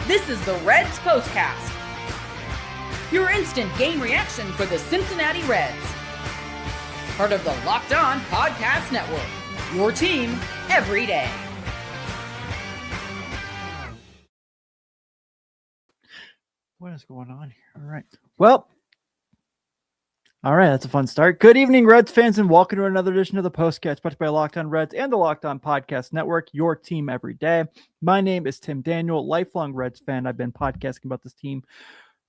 This is the Reds POSTCAST, your instant game reaction for the Cincinnati Reds. Part of the Locked On Podcast Network, your team every day. What is going on here? All right. Well, all right. That's a fun start. Good evening, Reds fans, and welcome to another edition of the POSTCAST, brought to you by Locked On Reds and the Locked On Podcast Network, your team every day. My name is Tim Daniel, lifelong Reds fan. I've been podcasting about this team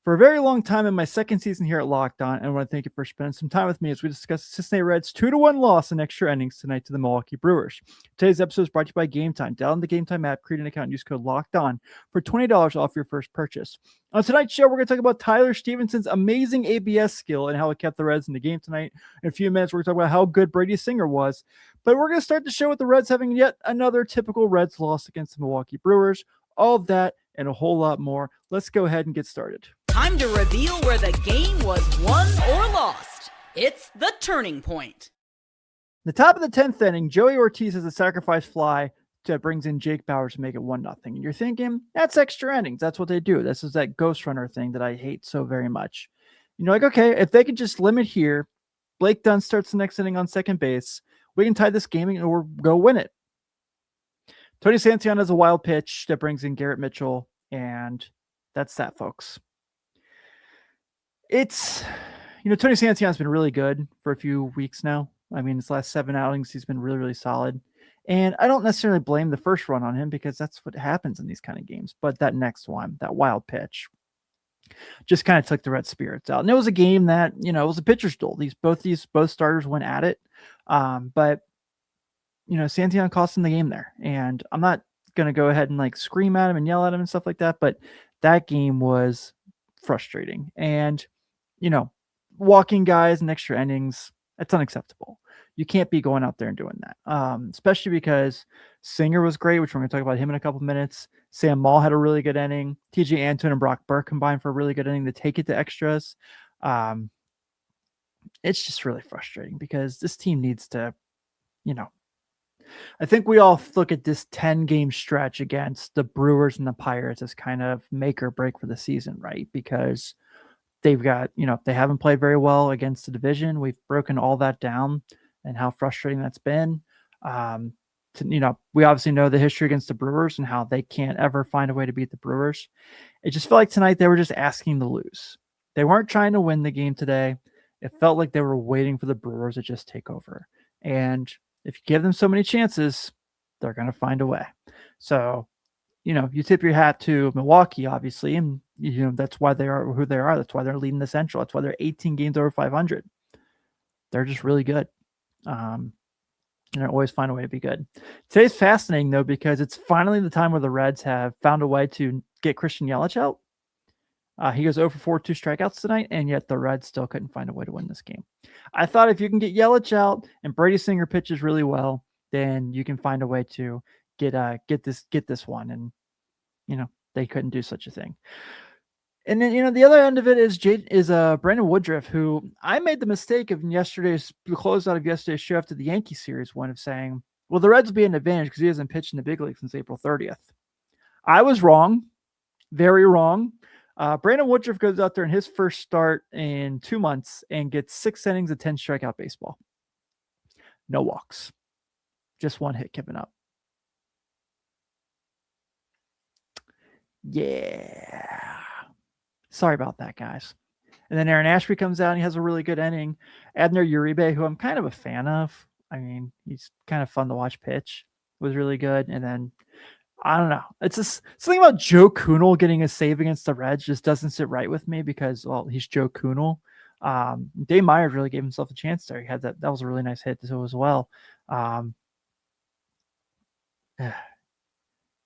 for a very long time in my second season here at Locked On, and I want to thank you for spending some time with me as we discuss the Cincinnati Reds 2-1 loss in extra innings tonight to the Milwaukee Brewers. Today's episode is brought to you by Game Time. Download the Game Time app, create an account, and use code Locked On for $20 off your first purchase. On tonight's show, we're going to talk about Tyler Stephenson's amazing ABS skill and how it kept the Reds in the game tonight. In a few minutes, we're going to talk about how good Brady Singer was. But we're going to start the show with the Reds having yet another typical Reds loss against the Milwaukee Brewers. All of that and a whole lot more. Let's go ahead and get started. Time to reveal where the game was won or lost. It's the turning point. The top of the 10th inning, Joey Ortiz has a sacrifice fly that brings in Jake Bauers to make it 1-0. And you're thinking, that's extra innings. That's what they do. This is that ghost runner thing that I hate so very much. You know, like, okay, if they could just limit here, Blake Dunn starts the next inning on second base, we can tie this game or go win it. Tony Santillan has a wild pitch that brings in Garrett Mitchell, and that's that, folks. It's, you know, Tony Santillan's been really good for a few weeks now. I mean, his last 7 outings, he's been really, really solid. And I don't necessarily blame the first run on him because that's what happens in these kind of games. But that next one, that wild pitch, just kind of took the Red spirits out. And it was a game that, you know, it was a pitcher's duel. Both starters went at it. But, you know, Santillan cost him the game there. And I'm not going to go ahead and like scream at him and yell at him and stuff like that. But that game was frustrating. And, you know, walking guys and extra innings, that's unacceptable. You can't be going out there and doing that, especially because Singer was great, which we're going to talk about him in a couple minutes. Sam Maul had a really good inning. TJ Antone and Brock Burke combined for a really good inning to take it to extras. It's just really frustrating because this team needs to, you know, I think we all look at this 10-game stretch against the Brewers and the Pirates as kind of make or break for the season, right? Because they've got, you know, they haven't played very well against the division. We've broken all that down and how frustrating that's been. You know, we obviously know the history against the Brewers and how they can't ever find a way to beat the Brewers. It just felt like tonight they were just asking to lose. They weren't trying to win the game today. It felt like they were waiting for the Brewers to just take over. And if you give them so many chances, they're going to find a way. So, you know, you tip your hat to Milwaukee, obviously, and, you know, that's why they are who they are. That's why they're leading the Central. That's why they're 18 games over 500. They're just really good. And they always find a way to be good. Today's fascinating, though, because it's finally the time where the Reds have found a way to get Christian Yelich out. He goes 0 for 4, 2 strikeouts tonight, and yet the Reds still couldn't find a way to win this game. I thought if you can get Yelich out and Brady Singer pitches really well, then you can find a way to get this one. And, you know, they couldn't do such a thing. And then, you know, the other end of it is Brandon Woodruff, who I made the mistake of the closeout of yesterday's show after the Yankee series one of saying, well, the Reds will be an advantage because he hasn't pitched in the big league since April 30th. I was wrong. Very wrong. Brandon Woodruff goes out there in his first start in 2 months and gets 6 innings of 10 strikeout baseball. No walks. Just 1 hit given up. Yeah. Sorry about that, guys. And then Aaron Ashby comes out and he has a really good inning. Abner Uribe, who I'm kind of a fan of. I mean, he's kind of fun to watch pitch. Was really good. And then, I don't know. It's just something about Joe Kunal getting a save against the Reds just doesn't sit right with me because, well, he's Joe Kunal. Dave Myers really gave himself a chance there. He had that was a really nice hit as well.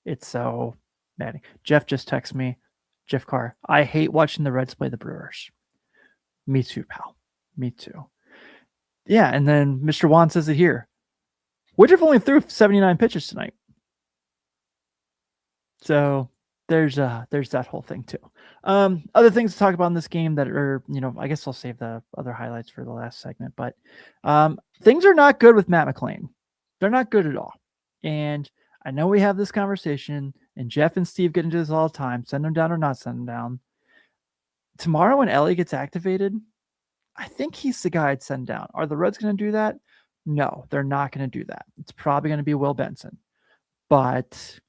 It's so maddening. Jeff just texted me. Jeff Carr, I hate watching the Reds play the Brewers. Me too, pal. Me too. Yeah, and then Mr. Juan says it here. Woodruff only threw 79 pitches tonight. So there's that whole thing too. Other things to talk about in this game that are, you know, I guess I'll save the other highlights for the last segment, but things are not good with Matt McLain. They're not good at all. And I know we have this conversation And Jeff and Steve get into this all the time. Send him down or not send him down. Tomorrow when Elly gets activated, I think he's the guy I'd send down. Are the Reds going to do that? No, they're not going to do that. It's probably going to be Will Benson. But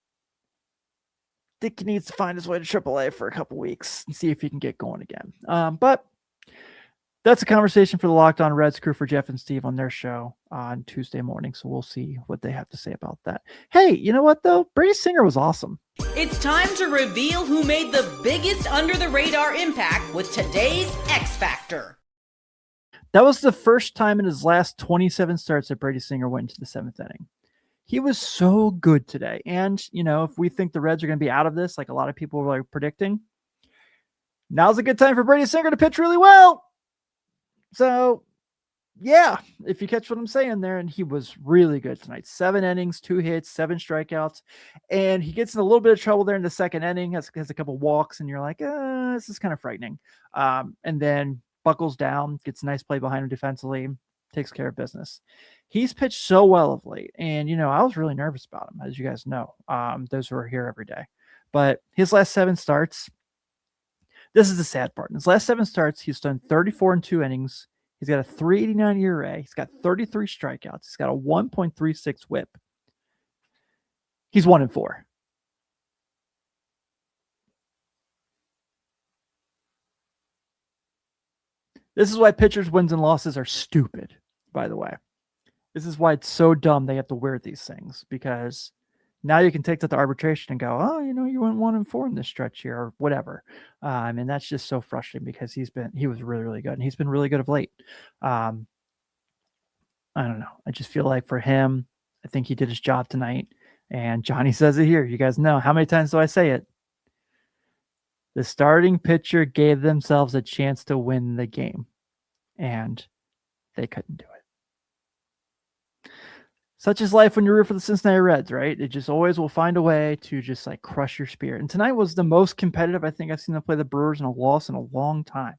Dick needs to find his way to AAA for a couple weeks and see if he can get going again. But that's a conversation for the Locked On Reds crew for Jeff and Steve on their show on Tuesday morning. So we'll see what they have to say about that. Hey, you know what, though? Brady Singer was awesome. It's time to reveal who made the biggest under-the-radar impact with today's X Factor. That was the first time in his last 27 starts that Brady Singer went into the 7th inning. He was so good today. And, you know, if we think the Reds are going to be out of this, like a lot of people were like predicting, now's a good time for Brady Singer to pitch really well. So, yeah, if you catch what I'm saying there, and he was really good tonight. 7 innings, 2 hits, 7 strikeouts, and he gets in a little bit of trouble there in the 2nd inning, has a couple walks, and you're like, this is kind of frightening. And then buckles down, gets a nice play behind him defensively, takes care of business. He's pitched so well of late, and, you know, I was really nervous about him, as you guys know, those who are here every day. But his last 7 starts, this is the sad part. In his last 7 starts, he's done 34 in 2 innings. He's got a 3.89 ERA. He's got 33 strikeouts. He's got a 1.36 whip. He's 1-4. This is why pitchers' wins and losses are stupid, by the way. This is why it's so dumb they have to wear these things, because now you can take that to arbitration and go, oh, you know, you went 1-4 in this stretch here or whatever. And that's just so frustrating because he was really, really good. And he's been really good of late. I don't know. I just feel like for him, I think he did his job tonight. And Johnny says it here. You guys know. How many times do I say it? The starting pitcher gave themselves a chance to win the game. And they couldn't do it. Such is life when you root for the Cincinnati Reds, right? It just always will find a way to just like crush your spirit. And tonight was the most competitive I think I've seen them play the Brewers in a loss in a long time.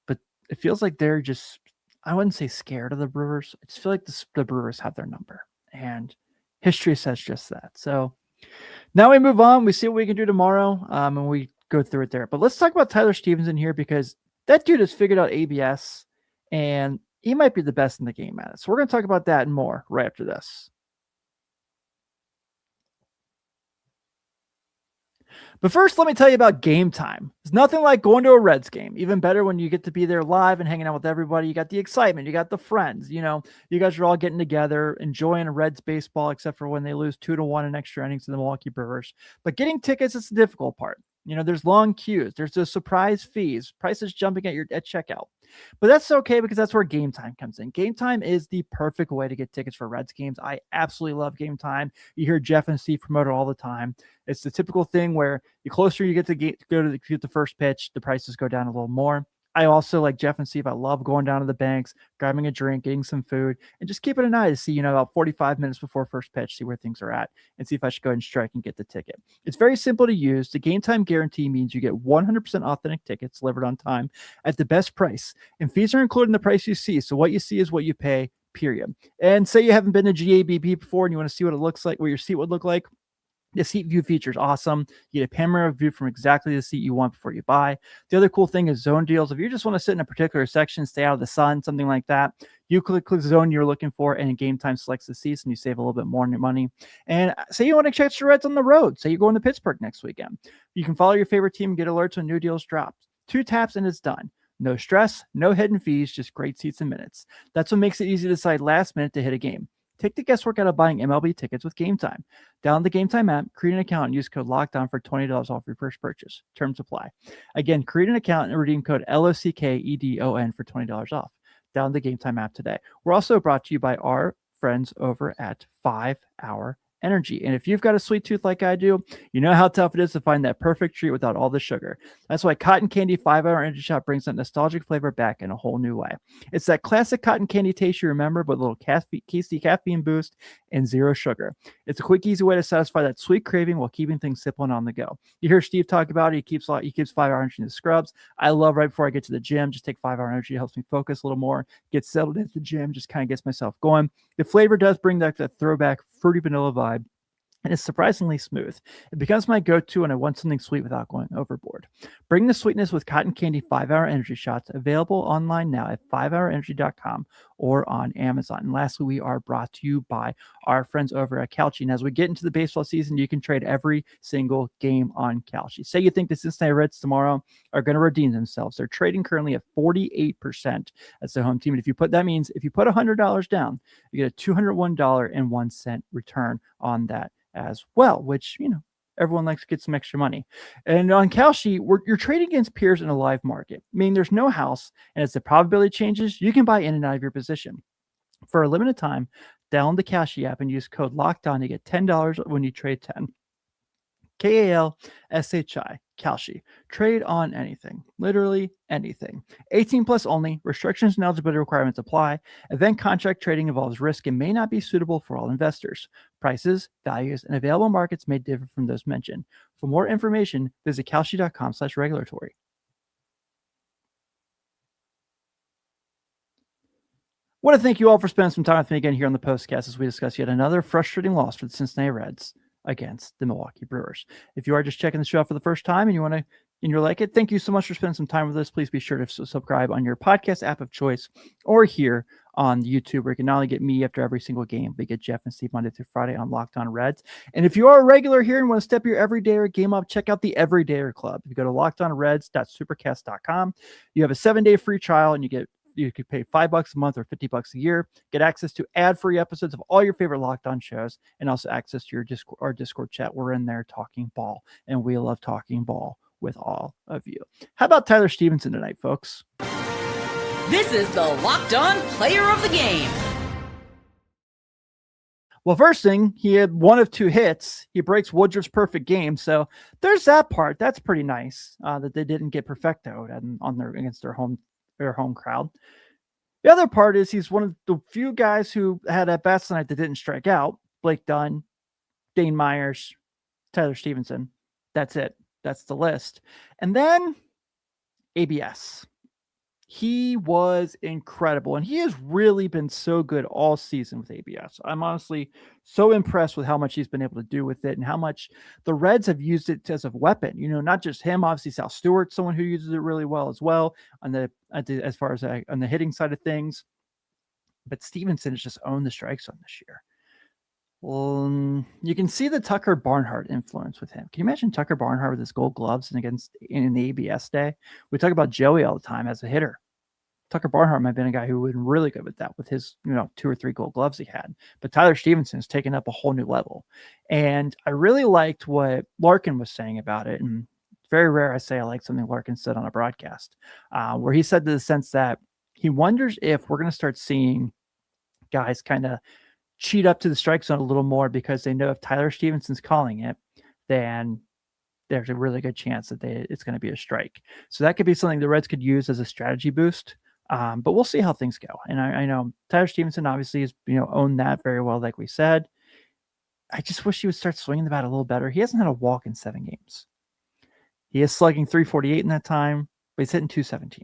But it feels like they're just, I wouldn't say scared of the Brewers. I just feel like the Brewers have their number. And history says just that. So now we move on. We see what we can do tomorrow. And we go through it there. But let's talk about Tyler Stephenson here, because that dude has figured out ABS. And he might be the best in the game at it. So we're going to talk about that and more right after this. But first, let me tell you about Game Time. It's nothing like going to a Reds game. Even better when you get to be there live and hanging out with everybody. You got the excitement. You got the friends. You know, you guys are all getting together, enjoying Reds baseball, except for when they lose 2-1 in extra innings to the Milwaukee Brewers. But getting tickets is the difficult part. You know, there's long queues. There's those surprise fees, prices jumping at checkout. But that's okay, because that's where Game Time comes in. Game Time is the perfect way to get tickets for Reds games. I absolutely love Game Time. You hear Jeff and Steve promote it all the time. It's the typical thing where the closer you get to get the first pitch, the prices go down a little more. I also, like Jeff and Steve, I love going down to the banks, grabbing a drink, getting some food, and just keeping an eye to see, you know, about 45 minutes before first pitch, see where things are at, and see if I should go ahead and strike and get the ticket. It's very simple to use. The Game Time guarantee means you get 100% authentic tickets delivered on time at the best price, and fees are included in the price you see. So what you see is what you pay, period. And say you haven't been to GABP before and you want to see what it looks like, what your seat would look like. The seat view feature is awesome. You get a panoramic view from exactly the seat you want before you buy. The other cool thing is zone deals. If you just want to sit in a particular section, stay out of the sun, something like that, you click the zone you're looking for, and Game Time selects the seats, and you save a little bit more money. And say you want to check your Reds on the road. Say you're going to Pittsburgh next weekend. You can follow your favorite team and get alerts when new deals drop. 2 taps and it's done. No stress, no hidden fees, just great seats and minutes. That's what makes it easy to decide last minute to hit a game. Take the guesswork out of buying MLB tickets with Game Time. Download the Game Time app, create an account, and use code LOCKEDON for $20 off your first purchase. Terms apply. Again, create an account and redeem code LOCKEDON for $20 off. Download the Game Time app today. We're also brought to you by our friends over at 5 Hour Energy. And if you've got a sweet tooth like I do, you know how tough it is to find that perfect treat without all the sugar. That's why Cotton Candy 5 Hour Energy Shot brings that nostalgic flavor back in a whole new way. It's that classic cotton candy taste you remember, with a little tasty caffeine boost and 0 sugar. It's a quick, easy way to satisfy that sweet craving while keeping things simple and on the go. You hear Steve talk about it. He keeps 5 Hour Energy in the scrubs. I love right before I get to the gym, just take 5 Hour Energy. It helps me focus a little more, get settled into the gym, just kind of gets myself going. The flavor does bring that throwback fruity vanilla vibe. and it's surprisingly smooth. It becomes my go-to when I want something sweet without going overboard. Bring the sweetness with Cotton Candy 5-Hour Energy Shots, available online now at 5hourenergy.com or on Amazon. And lastly, we are brought to you by our friends over at Kalshi. And as we get into the baseball season, you can trade every single game on Kalshi. Say you think the Cincinnati Reds tomorrow are going to redeem themselves. They're trading currently at 48% as the home team. And that means if you put $100 down, you get a $201.01 return on that as well, which, everyone likes to get some extra money. And on Kalshi, you're trading against peers in a live market, meaning there's no house, and as the probability changes, you can buy in and out of your position. For a limited time, download the Kalshi app and use code LOCKEDON to get $10 when you trade 10. KALSHI, Kalshi. Trade on anything, literally anything. 18 plus only. Restrictions and eligibility requirements apply. Event contract trading involves risk and may not be suitable for all investors. Prices, values, and available markets may differ from those mentioned. For more information, visit kalshi.com/regulatory. I want to thank you all for spending some time with me again here on the Postcast as we discuss yet another frustrating loss for the Cincinnati Reds against the Milwaukee Brewers. If you are just checking the show out for the first time and you like it, thank you so much for spending some time with us. Please be sure to subscribe on your podcast app of choice or here on YouTube, where you can not only get me after every single game, but get Jeff and Steve Monday through Friday on Locked On Reds. And if you are a regular here and want to step your everydayer game up, check out the Everydayer Club. If you go to lockedonreds.supercast.com, you have a 7-day free trial, and you could pay $5 a month or $50 a year, get access to ad-free episodes of all your favorite Locked On shows, and also access to our Discord chat. We're in there talking ball, and we love talking ball with all of you. How about Tyler Stephenson tonight, folks? This is the Locked On Player of the Game. Well, first thing, he had one of 2 hits. He breaks Woodruff's perfect game, so there's that part. That's pretty nice that they didn't get perfectoed against their home crowd. The other part is he's one of the few guys who had at bats tonight that didn't strike out. Blake Dunn, Dane Myers, Tyler Stephenson. That's it. That's the list. And then ABS. He was incredible, and he has really been so good all season with ABS. I'm honestly so impressed with how much he's been able to do with it and how much the Reds have used it as a weapon. Not just him, obviously Sal Stewart, someone who uses it really well as well on the hitting side of things. But Stevenson has just owned the strike zone this year. Well, you can see the Tucker Barnhart influence with him. Can you imagine Tucker Barnhart with his gold gloves in the ABS day? We talk about Joey all the time as a hitter. Tucker Barnhart might have been a guy who would been really good with that, with his 2 or 3 gold gloves he had. But Tyler Stephenson has taken up a whole new level. And I really liked what Larkin was saying about it. And it's very rare I say I like something Larkin said on a broadcast, where he said to the sense that he wonders if we're going to start seeing guys kind of cheat up to the strike zone a little more, because they know if Tyler Stephenson's calling it, then there's a really good chance that it's going to be a strike. So that could be something the Reds could use as a strategy boost. But we'll see how things go. And I know Tyler Stephenson obviously has owned that very well, like we said. I just wish he would start swinging the bat a little better. He hasn't had a walk in 7 games. He is slugging .348 in that time, but he's hitting .217.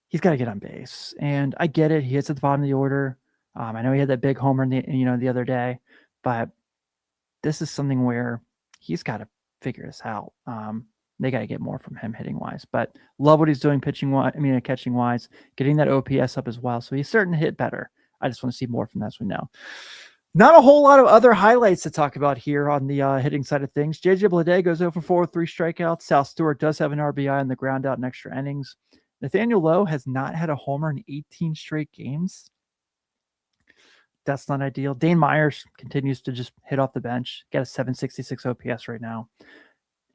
He's got to get on base, and I get it. He hits at the bottom of the order. I know he had that big homer the other day, but this is something where he's got to figure this out. They got to get more from him hitting wise, but love what he's doing catching wise, getting that OPS up as well. So he's starting to hit better. I just want to see more from that, as we know. Not a whole lot of other highlights to talk about here on the hitting side of things. JJ Bleday goes 0 for 4 with 3 strikeouts. Sal Stewart does have an RBI on the ground out in extra innings. Nathaniel Lowe has not had a homer in 18 straight games. That's not ideal. Dane Myers continues to just hit off the bench. Got a 766 OPS right now.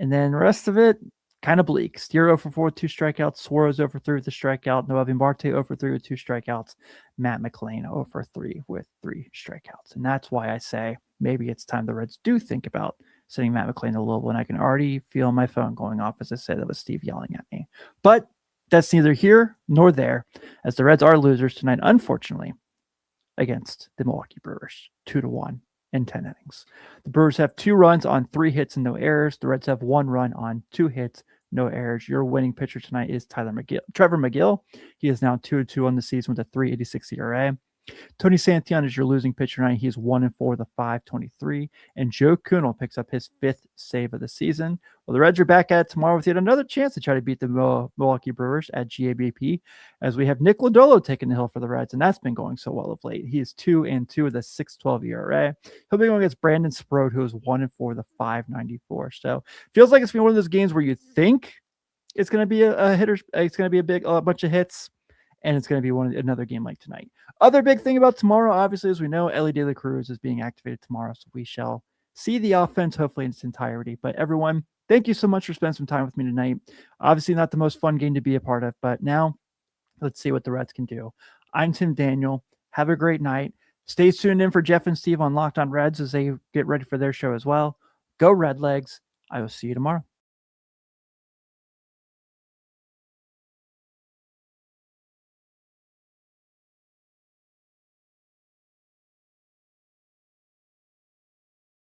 And then the rest of it, kind of bleak. Steer 0 for 4 with 2 strikeouts. Suarez 0 for 3 with a strikeout. Noelvi Marte 0 for 3 with 2 strikeouts. Matt McLain 0 for 3 with 3 strikeouts. And that's why I say maybe it's time the Reds do think about sending Matt McLain to Louisville. And I can already feel my phone going off as I say that with Steve yelling at me. But that's neither here nor there, as the Reds are losers tonight, unfortunately, against the Milwaukee Brewers, 2-1 in 10 innings. The Brewers have 2 runs on 3 hits and no errors. The Reds have 1 run on 2 hits, no errors. Your winning pitcher tonight is Trevor McGill. He is now 2-2 on the season with a 3.86 ERA. Tony Santillan is your losing pitcher tonight. He's 1-4 with a 5.23. And Joe Kunal picks up his 5th save of the season. Well, the Reds are back at it tomorrow with yet another chance to try to beat the Milwaukee Brewers at GABP, as we have Nick Lodolo taking the hill for the Reds, and that's been going so well of late. He is 2-2 with a 6.12 ERA. He'll be going against Brandon Sprode, who is 1-4 with a 5.94. So feels like it's been one of those games where you think it's going to be a hitter. It's going to be a bunch of hits, and it's going to be another game like tonight. Other big thing about tomorrow, obviously, as we know, Elly De La Cruz is being activated tomorrow, so we shall see the offense hopefully in its entirety. But everyone, thank you so much for spending some time with me tonight. Obviously not the most fun game to be a part of, but now let's see what the Reds can do. I'm Tim Daniel. Have a great night. Stay tuned in for Jeff and Steve on Locked On Reds as they get ready for their show as well. Go Redlegs. I will see you tomorrow.